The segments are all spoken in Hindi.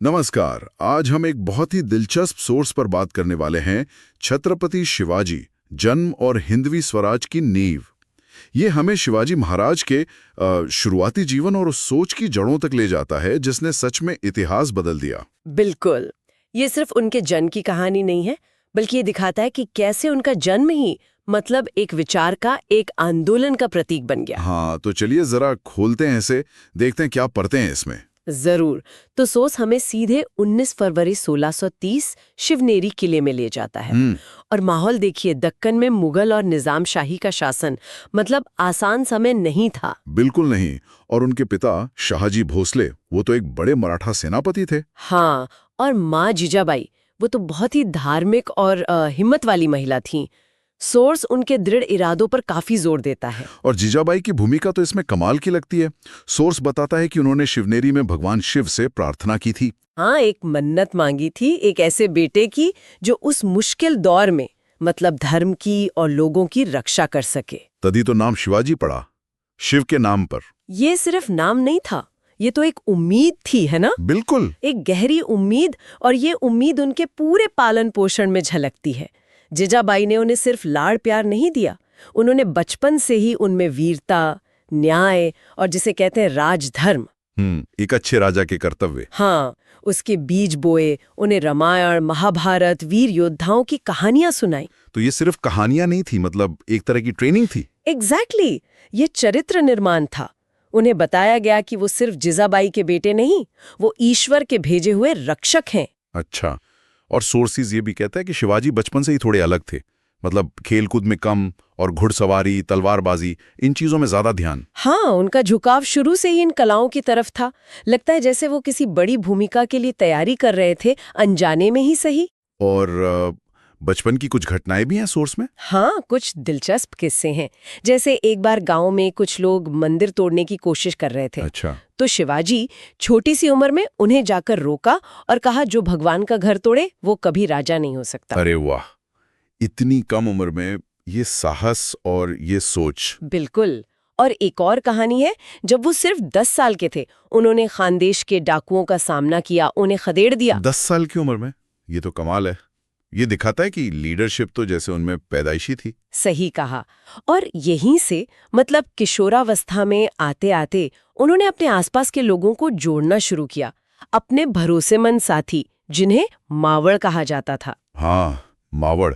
नमस्कार। आज हम एक बहुत ही दिलचस्प सोर्स पर बात करने वाले हैं, छत्रपति शिवाजी, जन्म और हिंदवी स्वराज की नींव। ये हमें शिवाजी महाराज के शुरुआती जीवन और उस सोच की जड़ों तक ले जाता है जिसने सच में इतिहास बदल दिया। बिल्कुल। ये सिर्फ उनके जन्म की कहानी नहीं है, बल्कि ये दिखाता है कि कैसे उनका जन्म ही मतलब एक विचार का, एक आंदोलन का प्रतीक बन गया। हाँ, तो चलिए जरा खोलते हैं इसे, देखते हैं क्या पढ़ते हैं इसमें। जरूर। तो सोच हमें सीधे 19 फरवरी 1630 शिवनेरी किले में ले जाता है। और माहौल देखिए, दक्कन में मुगल और निजाम शाही का शासन, मतलब आसान समय नहीं था। बिल्कुल नहीं। और उनके पिता शाहजी भोसले, वो तो एक बड़े मराठा सेनापति थे। हाँ, और माँ जीजाबाई, वो तो बहुत ही धार्मिक और हिम्मत वाली महिला थीं। सोर्स उनके दृढ़ इरादों पर काफी जोर देता है। और जीजाबाई की भूमिका तो इसमें कमाल की लगती है। सोर्स बताता है कि उन्होंने शिवनेरी में भगवान शिव से प्रार्थना की थी। हाँ, एक मन्नत मांगी थी, एक ऐसे बेटे की जो उस मुश्किल दौर में मतलब धर्म की और लोगों की रक्षा कर सके। तभी तो नाम शिवाजी पड़ा, शिव के नाम पर। ये सिर्फ नाम नहीं था, ये तो एक उम्मीद थी, है ना? बिल्कुल। एक गहरी उम्मीद, और ये उम्मीद उनके पूरे पालन पोषण में झलकती है। जीजाबाई ने उन्हें सिर्फ लाड़ प्यार नहीं दिया, उन्होंने बचपन से ही उनमें वीरता, न्याय और जिसे कहते हैं राजधर्म, एक अच्छे राजा के कर्तव्य, हाँ, उसके बीज बोए। उन्हें रामायण, महाभारत, वीर योद्धाओं की कहानियां सुनाई। तो ये सिर्फ कहानियां नहीं थी, मतलब एक तरह की ट्रेनिंग थी। एग्जैक्टली, ये चरित्र निर्माण था। उन्हें बताया गया कि वो सिर्फ जीजाबाई के बेटे नहीं, वो ईश्वर के भेजे हुए रक्षक हैं। अच्छा। और सोर्सेज ये भी कहता है कि शिवाजी बचपन से ही थोड़े अलग थे, मतलब खेलकूद में कम और घुड़सवारी, तलवारबाजी, इन चीजों में ज्यादा ध्यान। हाँ, उनका झुकाव शुरू से ही इन कलाओं की तरफ था। लगता है जैसे वो किसी बड़ी भूमिका के लिए तैयारी कर रहे थे, अनजाने में ही सही। और बचपन की कुछ घटनाएं भी हैं सोर्स में। हाँ, कुछ दिलचस्प किस्से हैं। जैसे एक बार गांव में कुछ लोग मंदिर तोड़ने की कोशिश कर रहे थे। अच्छा। तो शिवाजी छोटी सी उम्र में उन्हें जाकर रोका और कहा, जो भगवान का घर तोड़े वो कभी राजा नहीं हो सकता। अरे वाह, इतनी कम उम्र में ये साहस और ये सोच। बिल्कुल। और एक और कहानी है, जब वो सिर्फ 10 साल के थे, उन्होंने खानदेश के डाकुओं का सामना किया, उन्हें खदेड़ दिया। 10 साल की उम्र में? ये तो कमाल है। ये दिखाता है कि लीडरशिप तो जैसे उनमें पैदाइशी थी। सही कहा। और यहीं से मतलब किशोरावस्था में आते आते उन्होंने अपने आसपास के लोगों को जोड़ना शुरू किया, अपने भरोसेमंद साथी, जिन्हें मावड़ कहा जाता था। हाँ, मावड़।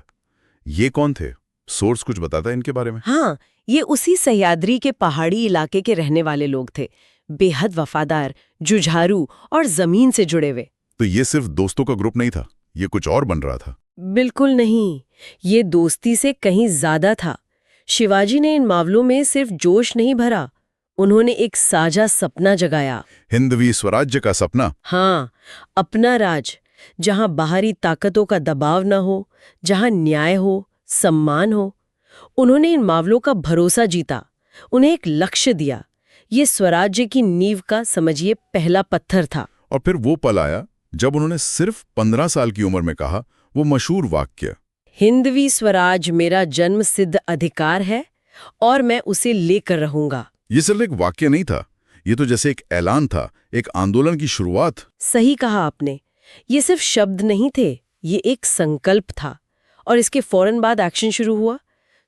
ये कौन थे? सोर्स कुछ बताता है इनके बारे में? हाँ, ये उसी सह्याद्री के पहाड़ी इलाके के रहने वाले लोग थे, बेहद वफादार, जुझारू और जमीन से जुड़े हुए। तो ये सिर्फ दोस्तों का ग्रुप नहीं था, ये कुछ और बन रहा था। बिल्कुल नहीं, ये दोस्ती से कहीं ज्यादा था। शिवाजी ने इन मावलों में सिर्फ जोश नहीं भरा, उन्होंने एक साझा सपना जगाया। हिंदवी स्वराज्य का सपना। हाँ, अपना राज, जहां बाहरी ताकतों का दबाव न हो, जहां न्याय हो, सम्मान हो। उन्होंने इन मावलों का भरोसा जीता, उन्हें एक लक्ष्य दिया। ये स्वराज्य की नींव का, समझिए, पहला पत्थर था। और फिर वो पल आया जब उन्होंने सिर्फ 15 साल की उम्र में कहा वो मशहूर वाक्य, हिंदवी स्वराज मेरा जन्म सिद्ध अधिकार है और मैं उसे लेकर रहूंगा। ये सिर्फ एक वाक्य नहीं था, ये तो जैसे एक ऐलान था, एक आंदोलन की शुरुआत। सही कहा आपने, ये सिर्फ शब्द नहीं थे, ये एक संकल्प था। और इसके फौरन बाद एक्शन शुरू हुआ।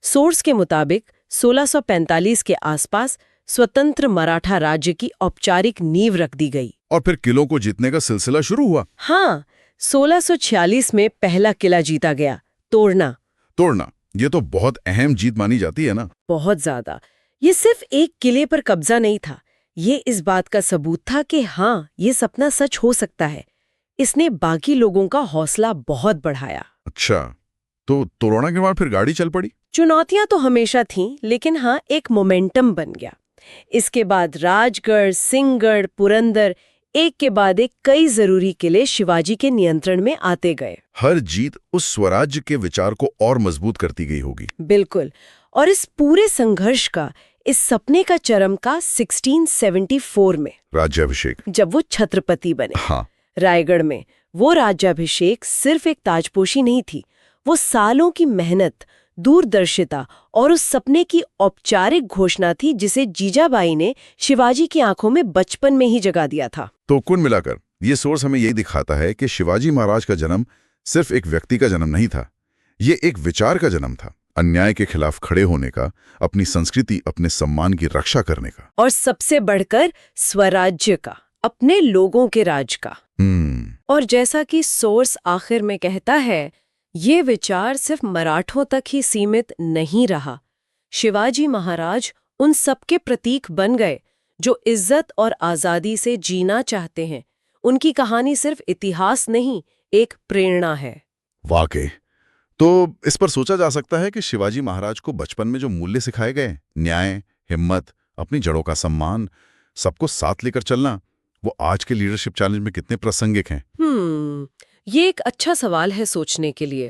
सोर्स के मुताबिक 1645 के आसपास स्वतंत्र मराठा राज्य की औपचारिक नींव रख दी गई। और फिर किलों को जीतने का सिलसिला शुरू हुआ। हाँ, 1646 में पहला किला जीता गया, तोड़ना। ये तो बहुत अहम जीत मानी जाती है ना? बहुत ज्यादा। ये सिर्फ एक किले पर कब्जा नहीं था, ये इस बात का सबूत था कि हाँ, ये सपना सच हो सकता है। इसने बाकी लोगों का हौसला बहुत बढ़ाया। अच्छा, तो तोड़ना के बाद फिर गाड़ी चल पड़ी। चुनौतियां तो हमेशा थीं, लेकिन हाँ, एक मोमेंटम बन गया। इसके बाद राजगढ़, सिंहगढ़, पुरंदर, एक के बाद एक कई जरूरी किले शिवाजी के नियंत्रण में आते गए। हर जीत उस स्वराज्य के विचार को और मजबूत करती गई होगी। बिल्कुल। और इस पूरे संघर्ष का, इस सपने का चरम का 1674 में, राज्याभिषेक, जब वो छत्रपति बने। हाँ, रायगढ़ में वो राज्याभिषेक सिर्फ एक ताजपोशी नहीं थी, वो सालों की मेहनत, दूरदर्शिता और उस सपने की औपचारिक घोषणा थी जिसे जीजाबाई ने शिवाजी की आंखों में बचपन में ही जगा दिया था। तो कुल मिलाकर ये सोर्स हमें यही दिखाता है कि शिवाजी महाराज का जन्म सिर्फ एक व्यक्ति का जन्म नहीं था, ये एक विचार का जन्म था, अन्याय के खिलाफ खड़े होने का, अपनी संस्कृति, अपने सम्मान की रक्षा करने का। और सबसे बढ़कर स्वराज्य का, अपने लोगों के राज का। और जैसा कि सोर्स आखिर में कहता है, ये विचार सिर्फ मराठों तक ही सीमित नहीं रहा। शिवाजी महाराज उन सबके प्रतीक बन गए जो इज्जत और आजादी से जीना चाहते हैं। उनकी कहानी सिर्फ इतिहास नहीं, एक प्रेरणा है। वाकई। तो इस पर सोचा जा सकता है कि शिवाजी महाराज को बचपन में जो मूल्य सिखाए गए, न्याय, हिम्मत, अपनी जड़ों का सम्मान, सबको साथ लेकर चलना, वो आज के लीडरशिप चैलेंज में कितने प्रासंगिक हैं। ये एक अच्छा सवाल है सोचने के लिए।